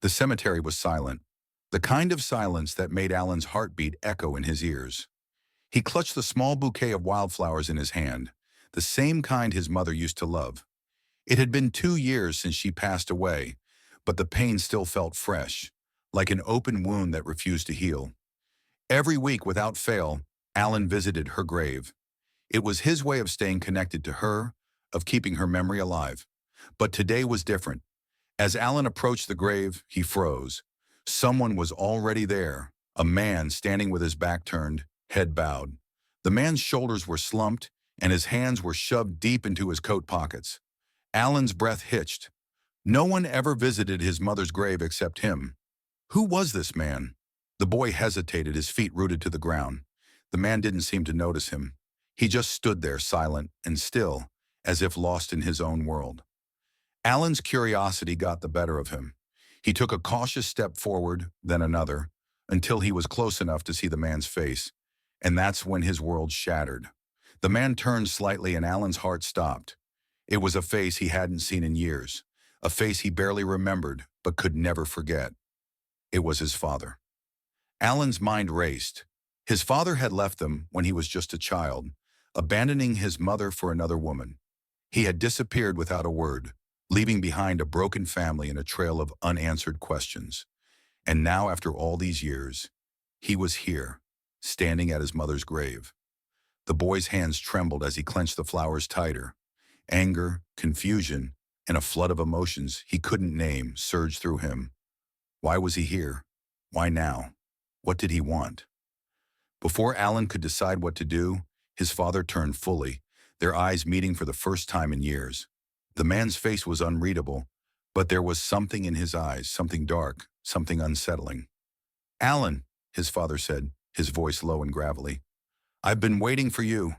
The cemetery was silent, the kind of silence that made Alan's heartbeat echo in his ears. He clutched the small bouquet of wildflowers in his hand, the same kind his mother used to love. It had been 2 years since she passed away, but the pain still felt fresh, like an open wound that refused to heal. Every week, without fail, Alan visited her grave. It was his way of staying connected to her, of keeping her memory alive. But today was different. As Alan approached the grave, he froze. Someone was already there, a man standing with his back turned, head bowed. The man's shoulders were slumped, and his hands were shoved deep into his coat pockets. Alan's breath hitched. No one ever visited his mother's grave except him. Who was this man? The boy hesitated, his feet rooted to the ground. The man didn't seem to notice him. He just stood there, silent and still, as if lost in his own world. Alan's curiosity got the better of him. He took a cautious step forward, then another, until he was close enough to see the man's face. And that's when his world shattered. The man turned slightly and Alan's heart stopped. It was a face he hadn't seen in years, a face he barely remembered but could never forget. It was his father. Alan's mind raced. His father had left them when he was just a child, abandoning his mother for another woman. He had disappeared without a word, leaving behind a broken family and a trail of unanswered questions. And now, after all these years, he was here, standing at his mother's grave. The boy's hands trembled as he clenched the flowers tighter. Anger, confusion, and a flood of emotions he couldn't name surged through him. Why was he here? Why now? What did he want? Before Alan could decide what to do, his father turned fully, their eyes meeting for the first time in years. The man's face was unreadable, but there was something in his eyes, something dark, something unsettling. "Alan," his father said, his voice low and gravelly, "I've been waiting for you."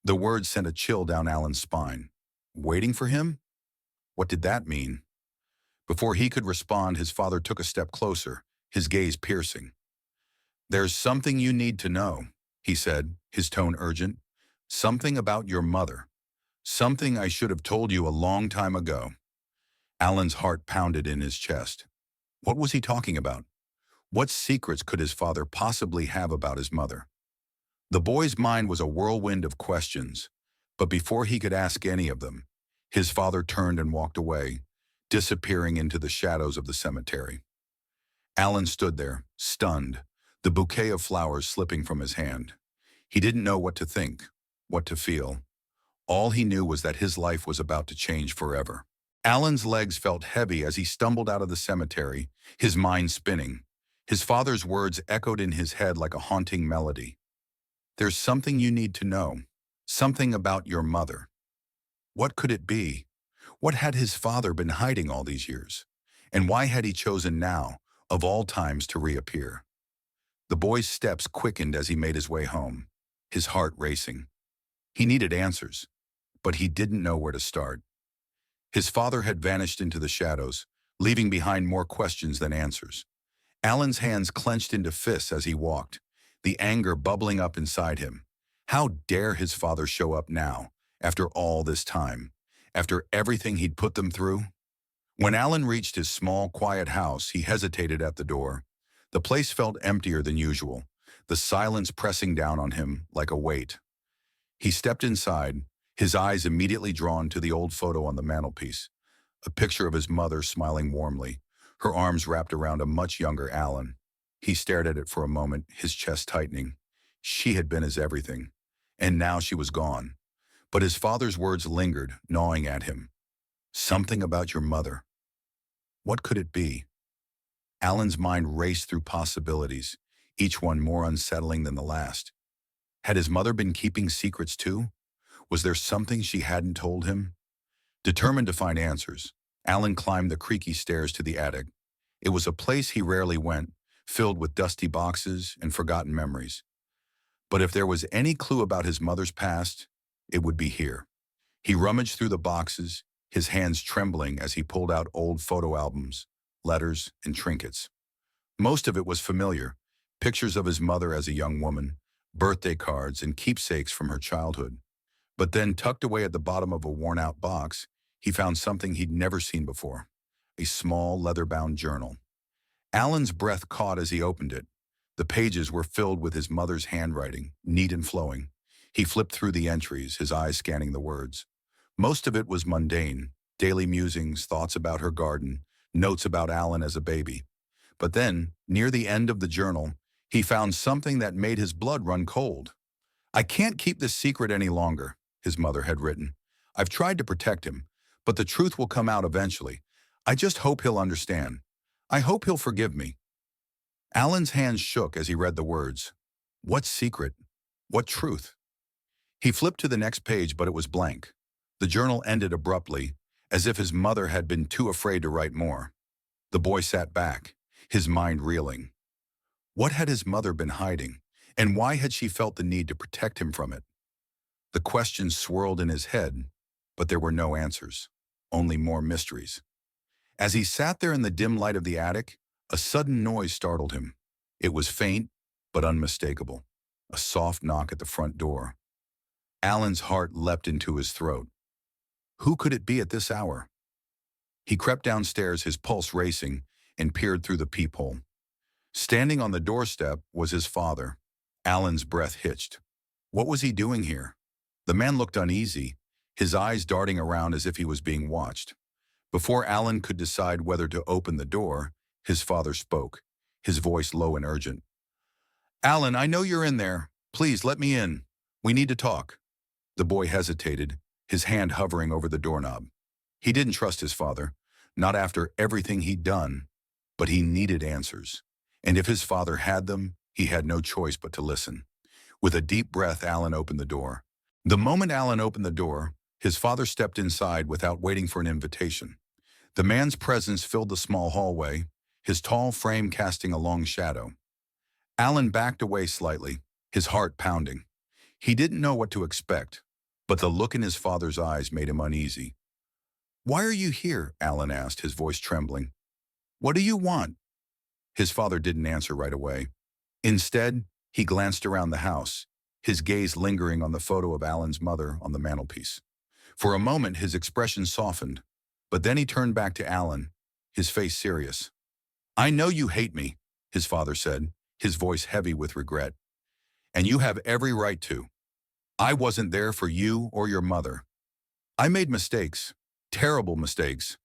The words sent a chill down Alan's spine. Waiting for him? What did that mean? Before he could respond, his father took a step closer, his gaze piercing. "There's something you need to know," he said, his tone urgent. "Something about your mother. Something I should have told you a long time ago." Alan's heart pounded in his chest. What was he talking about? What secrets could his father possibly have about his mother? The boy's mind was a whirlwind of questions, but before he could ask any of them, his father turned and walked away, disappearing into the shadows of the cemetery. Alan stood there, stunned, the bouquet of flowers slipping from his hand. He didn't know what to think, what to feel. All he knew was that his life was about to change forever. Alan's legs felt heavy as he stumbled out of the cemetery, his mind spinning. His father's words echoed in his head like a haunting melody. "There's something you need to know. Something about your mother." What could it be? What had his father been hiding all these years? And why had he chosen now, of all times, to reappear? The boy's steps quickened as he made his way home, his heart racing. He needed answers, but he didn't know where to start. His father had vanished into the shadows, leaving behind more questions than answers. Alan's hands clenched into fists as he walked, the anger bubbling up inside him. How dare his father show up now, after all this time, after everything he'd put them through? When Alan reached his small, quiet house, he hesitated at the door. The place felt emptier than usual, the silence pressing down on him like a weight. He stepped inside, his eyes immediately drawn to the old photo on the mantelpiece, a picture of his mother smiling warmly, her arms wrapped around a much younger Alan. He stared at it for a moment, his chest tightening. She had been his everything, and now she was gone. But his father's words lingered, gnawing at him. Something about your mother. What could it be? Alan's mind raced through possibilities, each one more unsettling than the last. Had his mother been keeping secrets too? Was there something she hadn't told him? Determined to find answers, Alan climbed the creaky stairs to the attic. It was a place he rarely went, filled with dusty boxes and forgotten memories. But if there was any clue about his mother's past, it would be here. He rummaged through the boxes, his hands trembling as he pulled out old photo albums, letters, and trinkets. Most of it was familiar, pictures of his mother as a young woman, birthday cards, and keepsakes from her childhood. But then, tucked away at the bottom of a worn-out box, he found something he'd never seen before, a small leather-bound journal. Alan's breath caught as he opened it. The pages were filled with his mother's handwriting, neat and flowing. He flipped through the entries, his eyes scanning the words. Most of it was mundane, daily musings, thoughts about her garden, notes about Alan as a baby. But then, near the end of the journal, he found something that made his blood run cold. "I can't keep this secret any longer," his mother had written. "I've tried to protect him, but the truth will come out eventually. I just hope he'll understand. I hope he'll forgive me." Alan's hands shook as he read the words. What secret? What truth? He flipped to the next page, but it was blank. The journal ended abruptly, as if his mother had been too afraid to write more. The boy sat back, his mind reeling. What had his mother been hiding, and why had she felt the need to protect him from it? The questions swirled in his head, but there were no answers, only more mysteries. As he sat there in the dim light of the attic, a sudden noise startled him. It was faint, but unmistakable. A soft knock at the front door. Alan's heart leapt into his throat. Who could it be at this hour? He crept downstairs, his pulse racing, and peered through the peephole. Standing on the doorstep was his father. Alan's breath hitched. What was he doing here? The man looked uneasy, his eyes darting around as if he was being watched. Before Alan could decide whether to open the door, his father spoke, his voice low and urgent. "Alan, I know you're in there. Please let me in. We need to talk." The boy hesitated, his hand hovering over the doorknob. He didn't trust his father, not after everything he'd done, but he needed answers. And if his father had them, he had no choice but to listen. With a deep breath, Alan opened the door. The moment Alan opened the door, his father stepped inside without waiting for an invitation. The man's presence filled the small hallway, his tall frame casting a long shadow. Alan backed away slightly, his heart pounding. He didn't know what to expect, but the look in his father's eyes made him uneasy. "Why are you here?" Alan asked, his voice trembling. "What do you want?" His father didn't answer right away. Instead, he glanced around the house, his gaze lingering on the photo of Alan's mother on the mantelpiece. For a moment, his expression softened, but then he turned back to Alan, his face serious. "I know you hate me," his father said, his voice heavy with regret. "And you have every right to. I wasn't there for you or your mother. I made mistakes, terrible mistakes.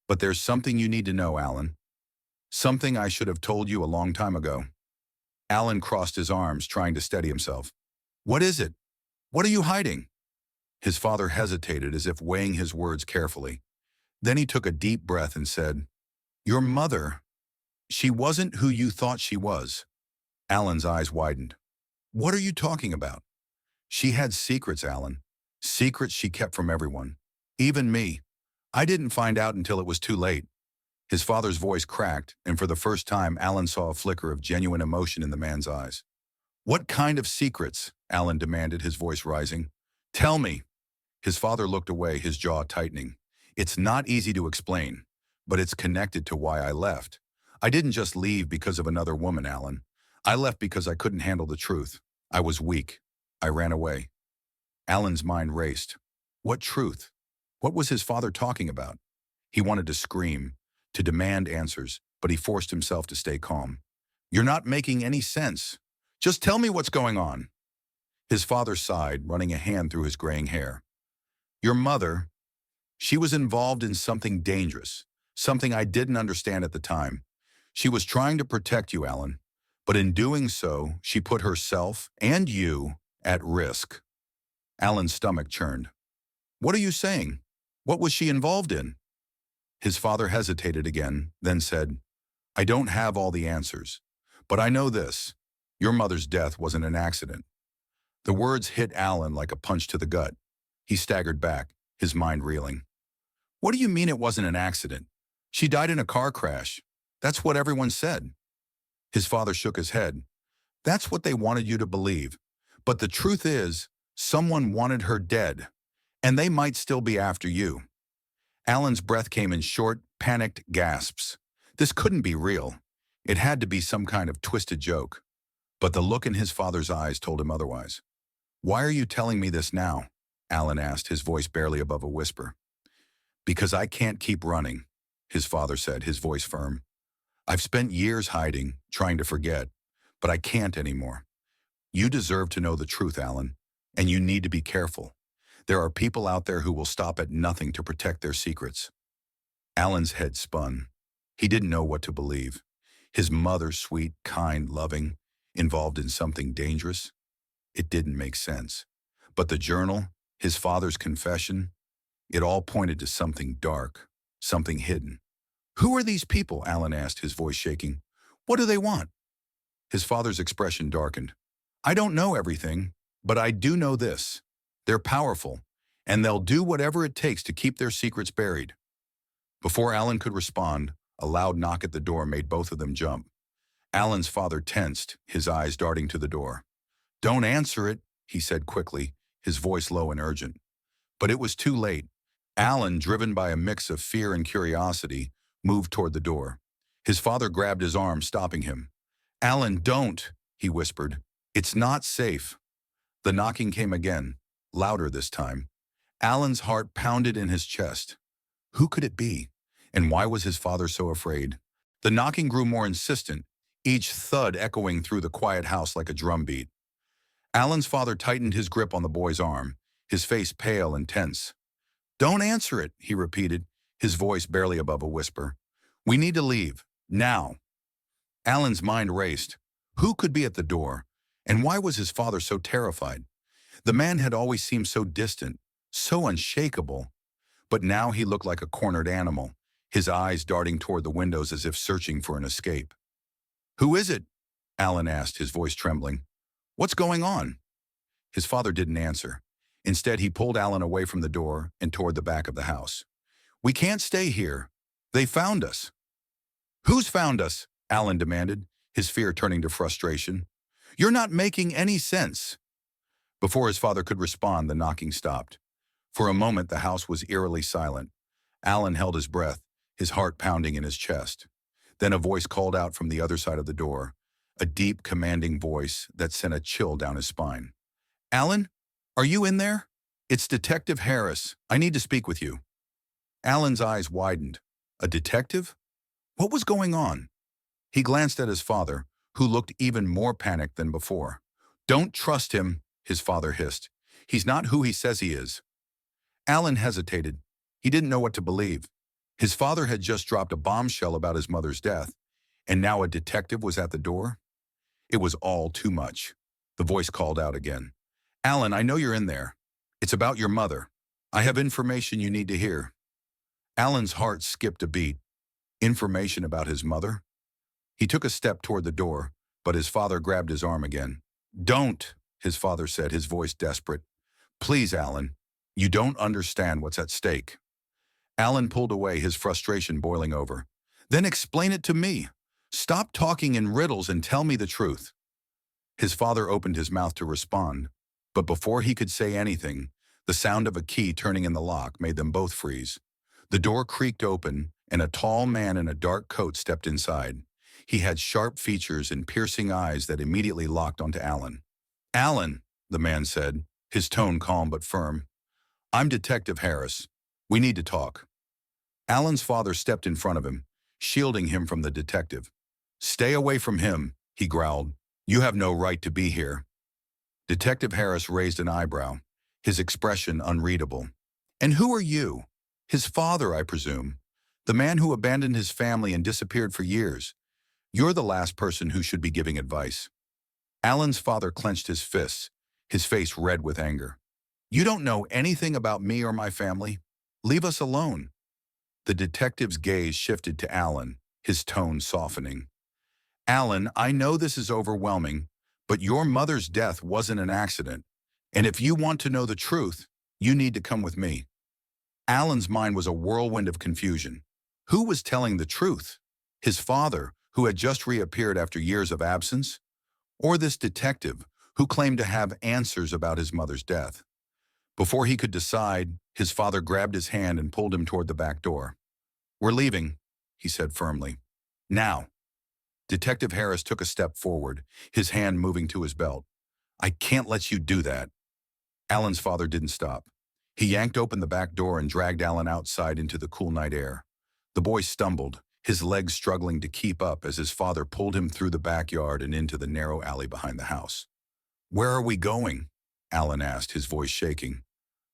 But there's something you need to know, Alan. Something I should have told you a long time ago." Alan crossed his arms, trying to steady himself. "What is it? What are you hiding?" His father hesitated, as if weighing his words carefully. Then he took a deep breath and said, "Your mother, she wasn't who you thought she was." Alan's eyes widened. "What are you talking about?" "She had secrets, Alan. Secrets she kept from everyone. Even me. I didn't find out until it was too late." His father's voice cracked, and for the first time, Alan saw a flicker of genuine emotion in the man's eyes. "What kind of secrets?" Alan demanded, his voice rising. "Tell me." His father looked away, his jaw tightening. "It's not easy to explain, but it's connected to why I left. I didn't just leave because of another woman, Alan. I left because I couldn't handle the truth. I was weak. I ran away." Alan's mind raced. What truth? What was his father talking about? He wanted to scream, to demand answers, but he forced himself to stay calm. "You're not making any sense. Just tell me what's going on." His father sighed, running a hand through his graying hair. "Your mother, she was involved in something dangerous, something I didn't understand at the time. She was trying to protect you, Alan, but in doing so, she put herself and you at risk." Alan's stomach churned. "What are you saying? What was she involved in?" His father hesitated again, then said, "I don't have all the answers, but I know this. Your mother's death wasn't an accident." The words hit Alan like a punch to the gut. He staggered back, his mind reeling. "What do you mean it wasn't an accident? She died in a car crash. That's what everyone said." His father shook his head. "That's what they wanted you to believe. But the truth is, someone wanted her dead, and they might still be after you." Alan's breath came in short, panicked gasps. This couldn't be real. It had to be some kind of twisted joke. But the look in his father's eyes told him otherwise. "Why are you telling me this now?" Alan asked, his voice barely above a whisper. "Because I can't keep running," his father said, his voice firm. I've spent years hiding, trying to forget, but I can't anymore. You deserve to know the truth, Alan, and you need to be careful. There are people out there who will stop at nothing to protect their secrets. Alan's head spun. He didn't know what to believe. His mother, sweet, kind, loving, involved in something dangerous? It didn't make sense. But the journal, his father's confession, it all pointed to something dark, something hidden. Who are these people? Alan asked, his voice shaking. What do they want? His father's expression darkened. I don't know everything, but I do know this. They're powerful, and they'll do whatever it takes to keep their secrets buried. Before Alan could respond, a loud knock at the door made both of them jump. Alan's father tensed, his eyes darting to the door. Don't answer it, he said quickly, his voice low and urgent. But it was too late. Alan, driven by a mix of fear and curiosity, moved toward the door. His father grabbed his arm, stopping him. Alan, don't, he whispered. It's not safe. The knocking came again, louder this time. Alan's heart pounded in his chest. Who could it be? And why was his father so afraid? The knocking grew more insistent, each thud echoing through the quiet house like a drumbeat. Alan's father tightened his grip on the boy's arm, his face pale and tense. Don't answer it, he repeated, his voice barely above a whisper. We need to leave, now. Alan's mind raced. Who could be at the door? And why was his father so terrified? The man had always seemed so distant, so unshakable. But now he looked like a cornered animal, his eyes darting toward the windows as if searching for an escape. Who is it? Alan asked, his voice trembling. What's going on? His father didn't answer. Instead, he pulled Alan away from the door and toward the back of the house. We can't stay here. They found us. Who's found us? Alan demanded, his fear turning to frustration. You're not making any sense. Before his father could respond, the knocking stopped. For a moment, the house was eerily silent. Alan held his breath, his heart pounding in his chest. Then a voice called out from the other side of the door, a deep, commanding voice that sent a chill down his spine. Alan, are you in there? It's Detective Harris. I need to speak with you. Alan's eyes widened. A detective? What was going on? He glanced at his father, who looked even more panicked than before. Don't trust him, his father hissed. He's not who he says he is. Alan hesitated. He didn't know what to believe. His father had just dropped a bombshell about his mother's death, and now a detective was at the door? It was all too much. The voice called out again. Alan, I know you're in there. It's about your mother. I have information you need to hear. Alan's heart skipped a beat. Information about his mother? He took a step toward the door, but his father grabbed his arm again. Don't, his father said, his voice desperate. Please, Alan. You don't understand what's at stake. Alan pulled away, his frustration boiling over. Then explain it to me. Stop talking in riddles and tell me the truth. His father opened his mouth to respond, but before he could say anything, the sound of a key turning in the lock made them both freeze. The door creaked open, and a tall man in a dark coat stepped inside. He had sharp features and piercing eyes that immediately locked onto Alan. Alan, the man said, his tone calm but firm. I'm Detective Harris. We need to talk. Alan's father stepped in front of him, shielding him from the detective. Stay away from him, he growled. You have no right to be here. Detective Harris raised an eyebrow, his expression unreadable. And who are you? His father, I presume. The man who abandoned his family and disappeared for years. You're the last person who should be giving advice. Alan's father clenched his fists, his face red with anger. You don't know anything about me or my family. Leave us alone. The detective's gaze shifted to Alan, his tone softening. Alan, I know this is overwhelming, but your mother's death wasn't an accident. And if you want to know the truth, you need to come with me. Alan's mind was a whirlwind of confusion. Who was telling the truth? His father, who had just reappeared after years of absence? Or this detective, who claimed to have answers about his mother's death? Before he could decide, his father grabbed his hand and pulled him toward the back door. We're leaving, he said firmly. Now. Detective Harris took a step forward, his hand moving to his belt. I can't let you do that. Alan's father didn't stop. He yanked open the back door and dragged Alan outside into the cool night air. The boy stumbled, his legs struggling to keep up as his father pulled him through the backyard and into the narrow alley behind the house. "Where are we going?" Alan asked, his voice shaking.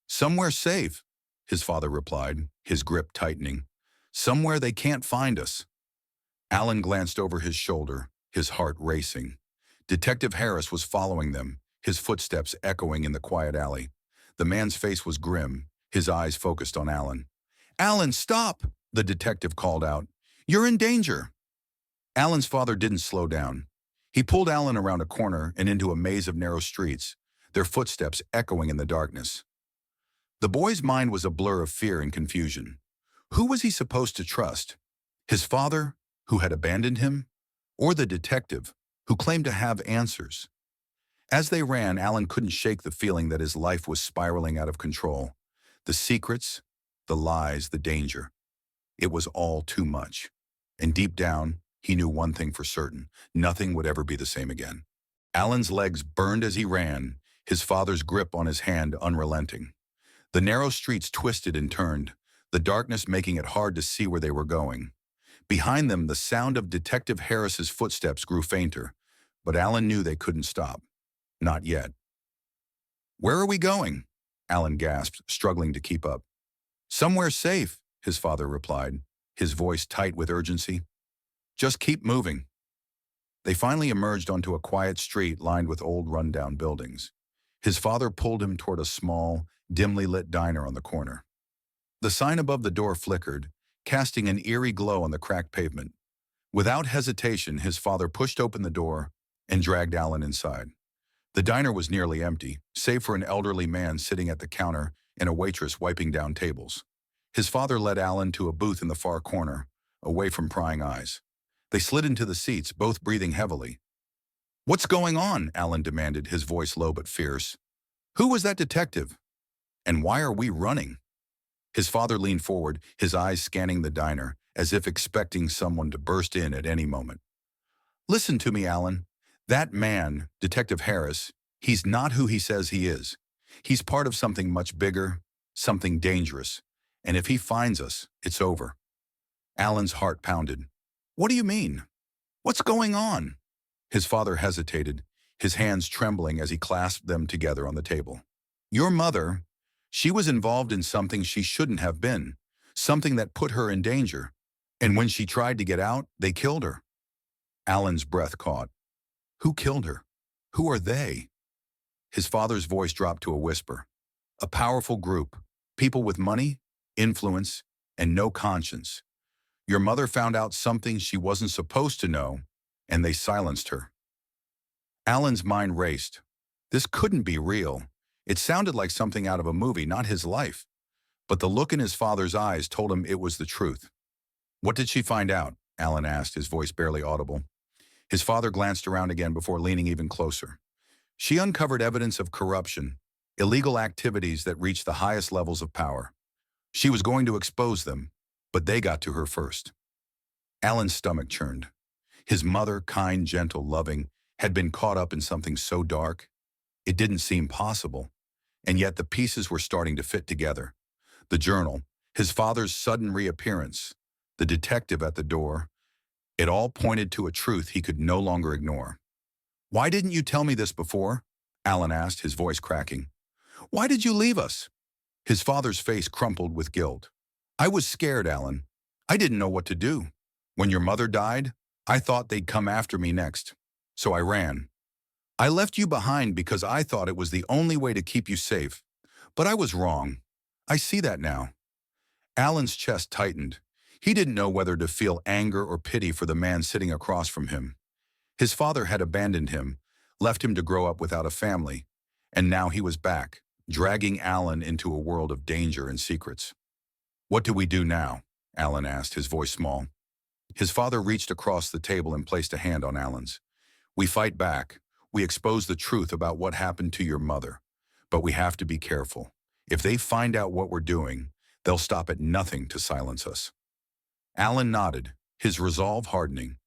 "Somewhere safe," his father replied, his grip tightening. "Somewhere they can't find us." Alan glanced over his shoulder, his heart racing. Detective Harris was following them, his footsteps echoing in the quiet alley. The man's face was grim, his eyes focused on Alan. "Alan, stop!" the detective called out. "You're in danger." Alan's father didn't slow down. He pulled Alan around a corner and into a maze of narrow streets, their footsteps echoing in the darkness. The boy's mind was a blur of fear and confusion. Who was he supposed to trust? His father, who had abandoned him? Or the detective, who claimed to have answers? As they ran, Alan couldn't shake the feeling that his life was spiraling out of control. The secrets, the lies, the danger. It was all too much. And deep down, he knew one thing for certain: nothing would ever be the same again. Alan's legs burned as he ran, his father's grip on his hand unrelenting. The narrow streets twisted and turned, the darkness making it hard to see where they were going. Behind them, the sound of Detective Harris's footsteps grew fainter, but Alan knew they couldn't stop. Not yet. "Where are we going?" Alan gasped, struggling to keep up. "Somewhere safe," his father replied, his voice tight with urgency. "Just keep moving." They finally emerged onto a quiet street lined with old rundown buildings. His father pulled him toward a small, dimly lit diner on the corner. The sign above the door flickered, casting an eerie glow on the cracked pavement. Without hesitation, his father pushed open the door and dragged Alan inside. The diner was nearly empty, save for an elderly man sitting at the counter and a waitress wiping down tables. His father led Alan to a booth in the far corner, away from prying eyes. They slid into the seats, both breathing heavily. "What's going on?" Alan demanded, his voice low but fierce. "Who was that detective? And why are we running?" His father leaned forward, his eyes scanning the diner, as if expecting someone to burst in at any moment. "Listen to me, Alan. That man, Detective Harris, he's not who he says he is. He's part of something much bigger, something dangerous. And if he finds us, it's over." Alan's heart pounded. "What do you mean? What's going on?" His father hesitated, his hands trembling as he clasped them together on the table. "Your mother, she was involved in something she shouldn't have been, something that put her in danger. And when she tried to get out, they killed her." Alan's breath caught. Who killed her? Who are they? His father's voice dropped to a whisper. "A powerful group, people with money, influence, and no conscience. Your mother found out something she wasn't supposed to know, and they silenced her." Alan's mind raced. This couldn't be real. It sounded like something out of a movie, not his life. But the look in his father's eyes told him it was the truth. "What did she find out?" Alan asked, his voice barely audible. His father glanced around again before leaning even closer. "She uncovered evidence of corruption, illegal activities that reached the highest levels of power. She was going to expose them, but they got to her first." Alan's stomach churned. His mother, kind, gentle, loving, had been caught up in something so dark. It didn't seem possible, and yet the pieces were starting to fit together. The journal, his father's sudden reappearance, the detective at the door. It all pointed to a truth he could no longer ignore. "Why didn't you tell me this before?" Alan asked, his voice cracking. "Why did you leave us?" His father's face crumpled with guilt. "I was scared, Alan. I didn't know what to do. When your mother died, I thought they'd come after me next. So I ran. I left you behind because I thought it was the only way to keep you safe. But I was wrong. I see that now." Alan's chest tightened. He didn't know whether to feel anger or pity for the man sitting across from him. His father had abandoned him, left him to grow up without a family, and now he was back, dragging Alan into a world of danger and secrets. "What do we do now?" Alan asked, his voice small. His father reached across the table and placed a hand on Alan's. "We fight back. We expose the truth about what happened to your mother. But we have to be careful. If they find out what we're doing, they'll stop at nothing to silence us." Alan nodded, his resolve hardening.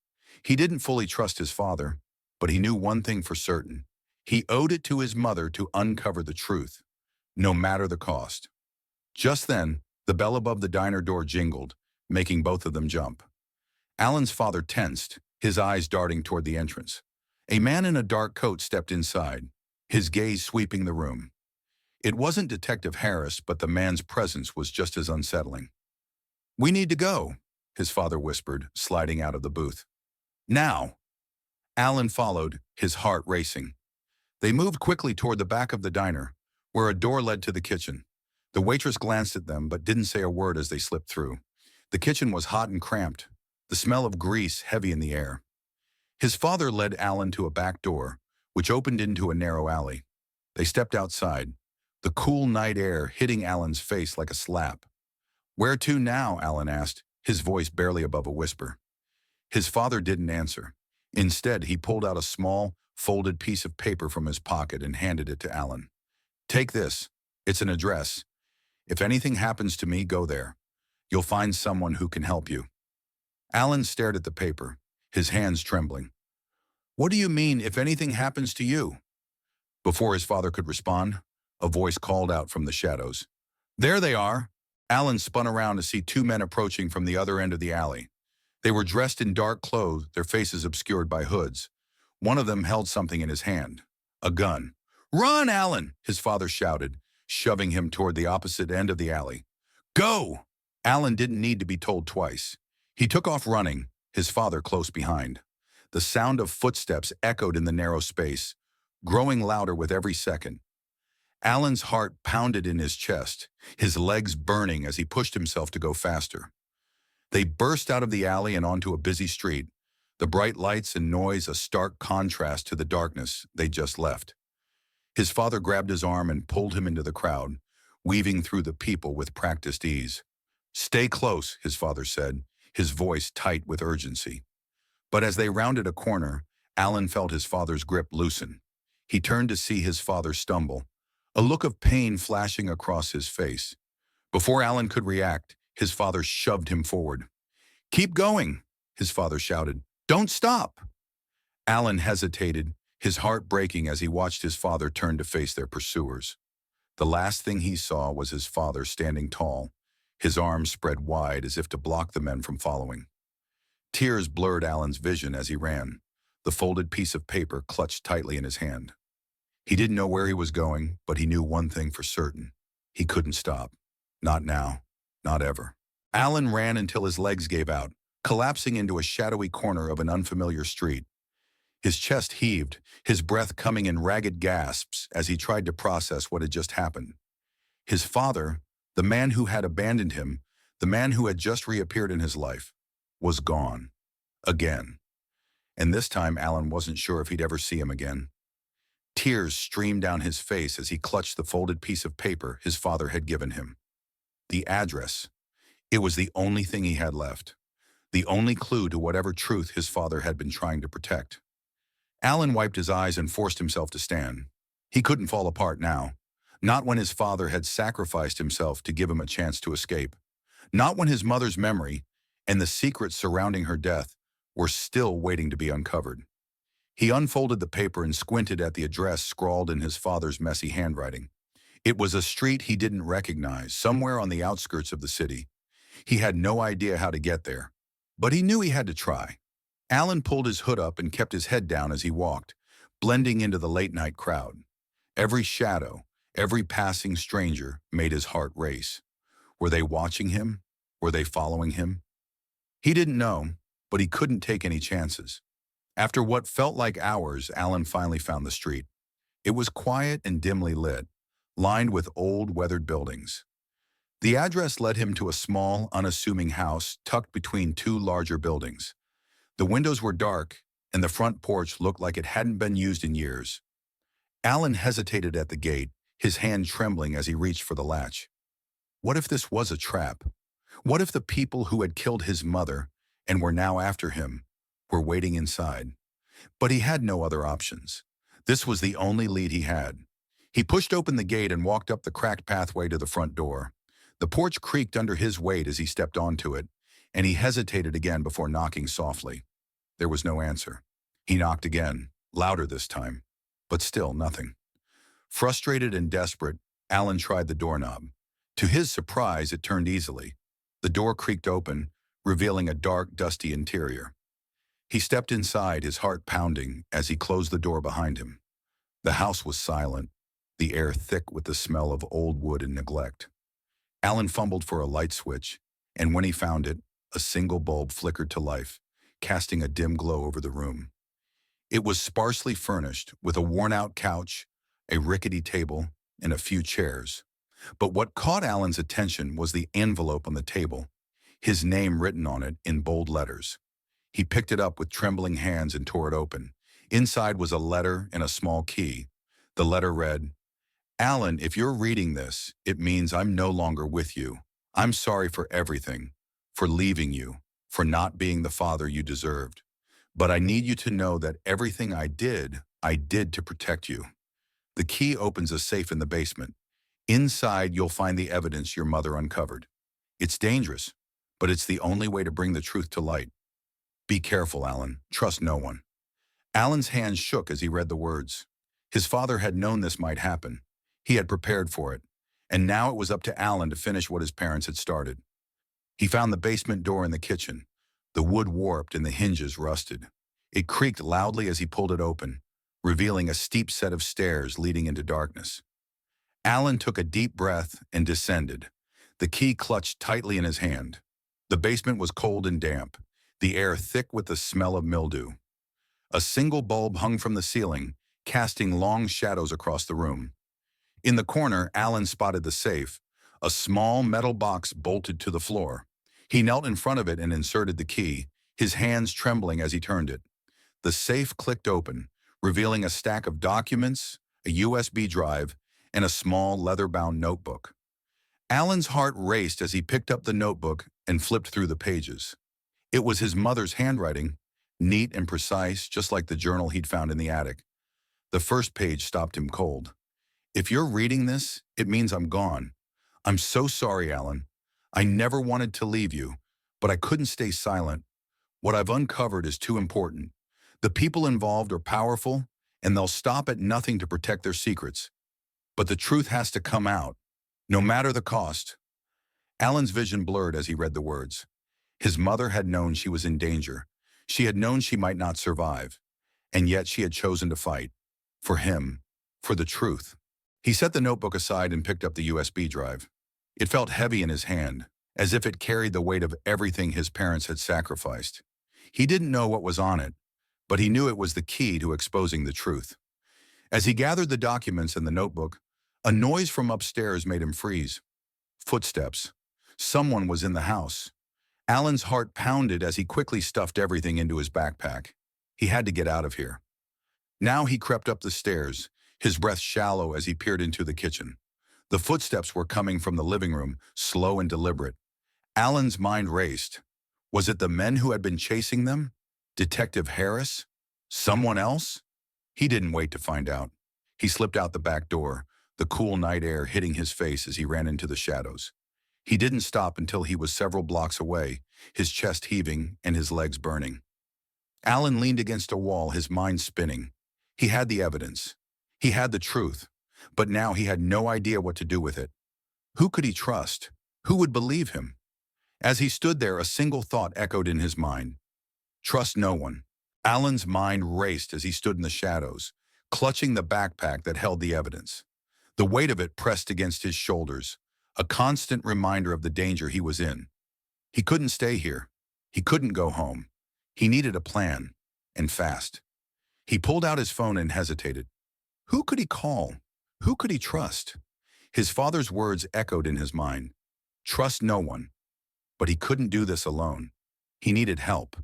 He didn't fully trust his father, but he knew one thing for certain. He owed it to his mother to uncover the truth, no matter the cost. Just then, the bell above the diner door jingled, making both of them jump. Alan's father tensed, his eyes darting toward the entrance. A man in a dark coat stepped inside, his gaze sweeping the room. It wasn't Detective Harris, but the man's presence was just as unsettling. "We need to go," his father whispered, sliding out of the booth. "Now." Alan followed, his heart racing. They moved quickly toward the back of the diner, where a door led to the kitchen. The waitress glanced at them but didn't say a word as they slipped through. The kitchen was hot and cramped, the smell of grease heavy in the air. His father led Alan to a back door, which opened into a narrow alley. They stepped outside, the cool night air hitting Alan's face like a slap. "Where to now?" Alan asked, his voice barely above a whisper. His father didn't answer. Instead, he pulled out a small, folded piece of paper from his pocket and handed it to Alan. "Take this. It's an address. If anything happens to me, go there. You'll find someone who can help you." Alan stared at the paper, his hands trembling. "What do you mean, if anything happens to you?" Before his father could respond, a voice called out from the shadows. "There they are!" Alan spun around to see two men approaching from the other end of the alley. They were dressed in dark clothes, their faces obscured by hoods. One of them held something in his hand, a gun. "Run, Alan!" his father shouted, shoving him toward the opposite end of the alley. "Go!" Alan didn't need to be told twice. He took off running, his father close behind. The sound of footsteps echoed in the narrow space, growing louder with every second. Alan's heart pounded in his chest, his legs burning as he pushed himself to go faster. They burst out of the alley and onto a busy street, the bright lights and noise a stark contrast to the darkness they'd just left. His father grabbed his arm and pulled him into the crowd, weaving through the people with practiced ease. "Stay close," his father said, his voice tight with urgency. But as they rounded a corner, Alan felt his father's grip loosen. He turned to see his father stumble, a look of pain flashing across his face. Before Alan could react, his father shoved him forward. "Keep going," his father shouted. "Don't stop." Alan hesitated, his heart breaking as he watched his father turn to face their pursuers. The last thing he saw was his father standing tall, his arms spread wide as if to block the men from following. Tears blurred Alan's vision as he ran, the folded piece of paper clutched tightly in his hand. He didn't know where he was going, but he knew one thing for certain. He couldn't stop. Not now. Not ever. Alan ran until his legs gave out, collapsing into a shadowy corner of an unfamiliar street. His chest heaved, his breath coming in ragged gasps as he tried to process what had just happened. His father, the man who had abandoned him, the man who had just reappeared in his life, was gone. Again. And this time Alan wasn't sure if he'd ever see him again. Tears streamed down his face as he clutched the folded piece of paper his father had given him. The address. It was the only thing he had left. The only clue to whatever truth his father had been trying to protect. Alan wiped his eyes and forced himself to stand. He couldn't fall apart now. Not when his father had sacrificed himself to give him a chance to escape. Not when his mother's memory and the secrets surrounding her death were still waiting to be uncovered. He unfolded the paper and squinted at the address scrawled in his father's messy handwriting. It was a street he didn't recognize, somewhere on the outskirts of the city. He had no idea how to get there, but he knew he had to try. Alan pulled his hood up and kept his head down as he walked, blending into the late-night crowd. Every shadow, every passing stranger made his heart race. Were they watching him? Were they following him? He didn't know, but he couldn't take any chances. After what felt like hours, Alan finally found the street. It was quiet and dimly lit, lined with old, weathered buildings. The address led him to a small, unassuming house tucked between two larger buildings. The windows were dark, and the front porch looked like it hadn't been used in years. Alan hesitated at the gate, his hand trembling as he reached for the latch. What if this was a trap? What if the people who had killed his mother, and were now after him, were waiting inside? But he had no other options. This was the only lead he had. He pushed open the gate and walked up the cracked pathway to the front door. The porch creaked under his weight as he stepped onto it, and he hesitated again before knocking softly. There was no answer. He knocked again, louder this time, but still nothing. Frustrated and desperate, Alan tried the doorknob. To his surprise, it turned easily. The door creaked open, revealing a dark, dusty interior. He stepped inside, his heart pounding, as he closed the door behind him. The house was silent, the air thick with the smell of old wood and neglect. Alan fumbled for a light switch, and when he found it, a single bulb flickered to life, casting a dim glow over the room. It was sparsely furnished, with a worn-out couch, a rickety table, and a few chairs. But what caught Alan's attention was the envelope on the table, his name written on it in bold letters. He picked it up with trembling hands and tore it open. Inside was a letter and a small key. The letter read, "Alan, if you're reading this, it means I'm no longer with you. I'm sorry for everything, for leaving you, for not being the father you deserved. But I need you to know that everything I did to protect you." The key opens a safe in the basement. Inside, you'll find the evidence your mother uncovered. It's dangerous, but it's the only way to bring the truth to light. Be careful, Alan. Trust no one. Alan's hands shook as he read the words. His father had known this might happen. He had prepared for it. And now it was up to Alan to finish what his parents had started. He found the basement door in the kitchen. The wood warped and the hinges rusted. It creaked loudly as he pulled it open, revealing a steep set of stairs leading into darkness. Alan took a deep breath and descended, the key clutched tightly in his hand. The basement was cold and damp, the air thick with the smell of mildew. A single bulb hung from the ceiling, casting long shadows across the room. In the corner, Alan spotted the safe, a small metal box bolted to the floor. He knelt in front of it and inserted the key, his hands trembling as he turned it. The safe clicked open, revealing a stack of documents, a USB drive, and a small leather-bound notebook. Alan's heart raced as he picked up the notebook and flipped through the pages. It was his mother's handwriting, neat and precise, just like the journal he'd found in the attic. The first page stopped him cold. "If you're reading this, it means I'm gone. I'm so sorry, Alan. I never wanted to leave you, but I couldn't stay silent. What I've uncovered is too important. The people involved are powerful, and they'll stop at nothing to protect their secrets. But the truth has to come out, no matter the cost." Alan's vision blurred as he read the words. His mother had known she was in danger. She had known she might not survive. And yet she had chosen to fight. For him. For the truth. He set the notebook aside and picked up the USB drive. It felt heavy in his hand, as if it carried the weight of everything his parents had sacrificed. He didn't know what was on it, but he knew it was the key to exposing the truth. As he gathered the documents and the notebook, a noise from upstairs made him freeze. Footsteps. Someone was in the house. Alan's heart pounded as he quickly stuffed everything into his backpack. He had to get out of here. Now he crept up the stairs, his breath shallow as he peered into the kitchen. The footsteps were coming from the living room, slow and deliberate. Alan's mind raced. Was it the men who had been chasing them? Detective Harris? Someone else? He didn't wait to find out. He slipped out the back door, the cool night air hitting his face as he ran into the shadows. He didn't stop until he was several blocks away, his chest heaving and his legs burning. Alan leaned against a wall, his mind spinning. He had the evidence. He had the truth. But now he had no idea what to do with it. Who could he trust? Who would believe him? As he stood there, a single thought echoed in his mind. Trust no one. Alan's mind raced as he stood in the shadows, clutching the backpack that held the evidence. The weight of it pressed against his shoulders, a constant reminder of the danger he was in. He couldn't stay here. He couldn't go home. He needed a plan, and fast. He pulled out his phone and hesitated. Who could he call? Who could he trust? His father's words echoed in his mind. Trust no one. But he couldn't do this alone. He needed help.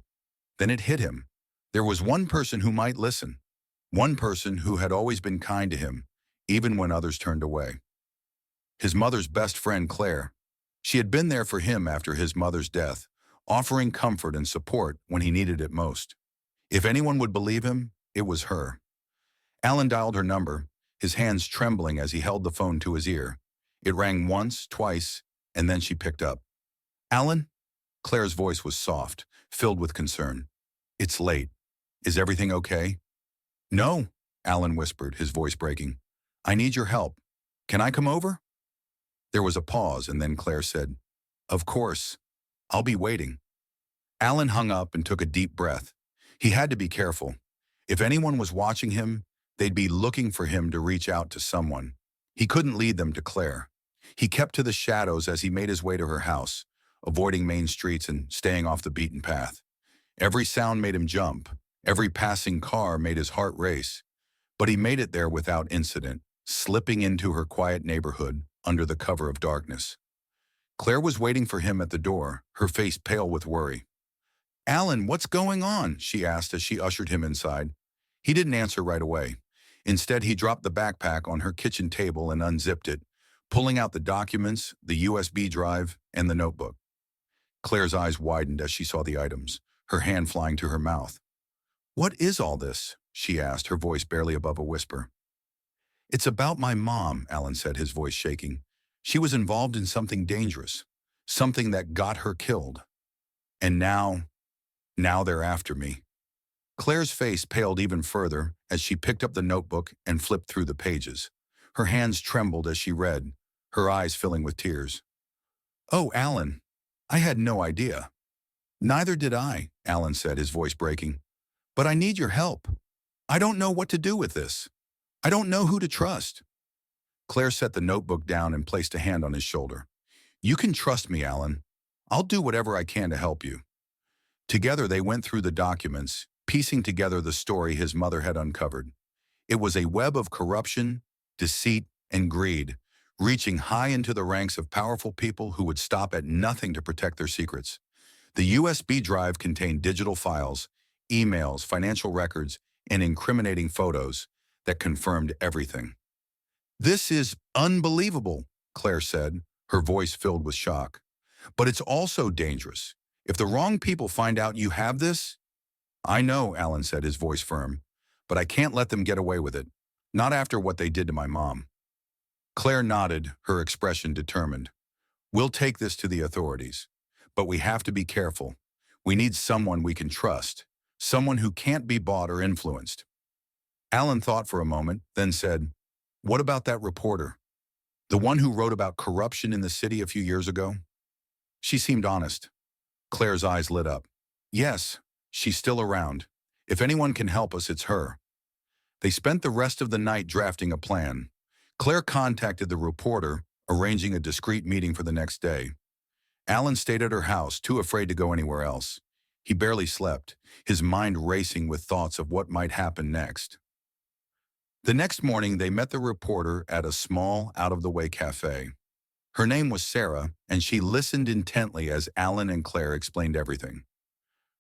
Then it hit him. There was one person who might listen. One person who had always been kind to him, even when others turned away. His mother's best friend, Claire. She had been there for him after his mother's death, offering comfort and support when he needed it most. If anyone would believe him, it was her. Alan dialed her number, his hands trembling as he held the phone to his ear. It rang once, twice, and then she picked up. Alan? Claire's voice was soft, filled with concern. It's late. Is everything okay? No, Alan whispered, his voice breaking. I need your help. Can I come over? There was a pause, and then Claire said, Of course. I'll be waiting. Alan hung up and took a deep breath. He had to be careful. If anyone was watching him, they'd be looking for him to reach out to someone. He couldn't lead them to Claire. He kept to the shadows as he made his way to her house, avoiding main streets and staying off the beaten path. Every sound made him jump. Every passing car made his heart race. But he made it there without incident, slipping into her quiet neighborhood under the cover of darkness. Claire was waiting for him at the door, her face pale with worry. "Alan, what's going on?" she asked as she ushered him inside. He didn't answer right away. Instead, he dropped the backpack on her kitchen table and unzipped it, pulling out the documents, the USB drive, and the notebook. Claire's eyes widened as she saw the items, her hand flying to her mouth. "What is all this?" she asked, her voice barely above a whisper. "It's about my mom," Alan said, his voice shaking. "She was involved in something dangerous, something that got her killed. And now they're after me." Claire's face paled even further as she picked up the notebook and flipped through the pages. Her hands trembled as she read, her eyes filling with tears. "Oh, Alan, I had no idea." "Neither did I," Alan said, his voice breaking. "But I need your help. I don't know what to do with this. I don't know who to trust." Claire set the notebook down and placed a hand on his shoulder. "You can trust me, Alan. I'll do whatever I can to help you." Together they went through the documents, piecing together the story his mother had uncovered. It was a web of corruption, deceit, and greed, reaching high into the ranks of powerful people who would stop at nothing to protect their secrets. The USB drive contained digital files, emails, financial records, and incriminating photos that confirmed everything. "This is unbelievable," Claire said, her voice filled with shock. "But it's also dangerous. If the wrong people find out you have this—" "I know," Alan said, his voice firm, "but I can't let them get away with it. Not after what they did to my mom." Claire nodded, her expression determined. "We'll take this to the authorities. But we have to be careful. We need someone we can trust, someone who can't be bought or influenced." Alan thought for a moment, then said, "What about that reporter? The one who wrote about corruption in the city a few years ago?" She seemed honest. Claire's eyes lit up. "Yes, she's still around. If anyone can help us, it's her." They spent the rest of the night drafting a plan. Claire contacted the reporter, arranging a discreet meeting for the next day. Alan stayed at her house, too afraid to go anywhere else. He barely slept, his mind racing with thoughts of what might happen next. The next morning, they met the reporter at a small, out-of-the-way cafe. Her name was Sarah, and she listened intently as Alan and Claire explained everything.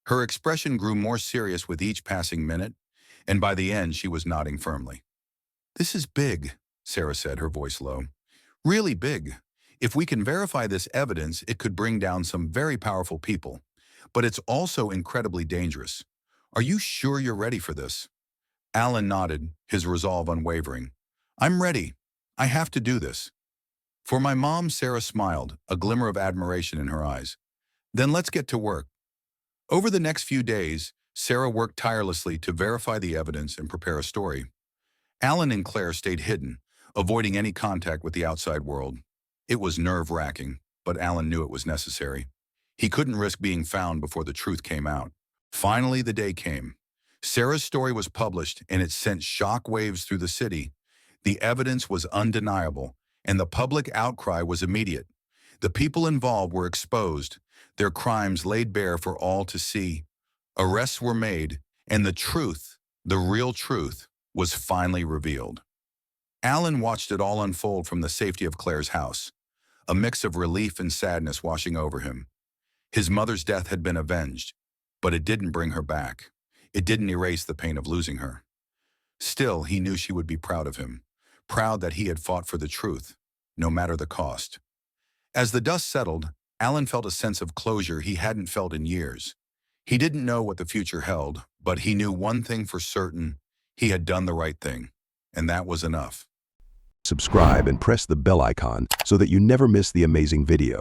Her expression grew more serious with each passing minute, and by the end, she was nodding firmly. "This is big," Sarah said, her voice low. "Really big. If we can verify this evidence, it could bring down some very powerful people. But it's also incredibly dangerous. Are you sure you're ready for this?" Alan nodded, his resolve unwavering. "I'm ready. I have to do this." "For my mom," Sarah smiled, a glimmer of admiration in her eyes. "Then let's get to work." Over the next few days, Sarah worked tirelessly to verify the evidence and prepare a story. Alan and Claire stayed hidden, avoiding any contact with the outside world. It was nerve-wracking, but Alan knew it was necessary. He couldn't risk being found before the truth came out. Finally, the day came. Sarah's story was published, and it sent shockwaves through the city. The evidence was undeniable, and the public outcry was immediate. The people involved were exposed, their crimes laid bare for all to see. Arrests were made, and the truth, the real truth, was finally revealed. Alan watched it all unfold from the safety of Claire's house, a mix of relief and sadness washing over him. His mother's death had been avenged, but it didn't bring her back. It didn't erase the pain of losing her. Still, he knew she would be proud of him, proud that he had fought for the truth, no matter the cost. As the dust settled, Alan felt a sense of closure he hadn't felt in years. He didn't know what the future held, but he knew one thing for certain: he had done the right thing, and that was enough. Subscribe and press the bell icon so that you never miss the amazing video.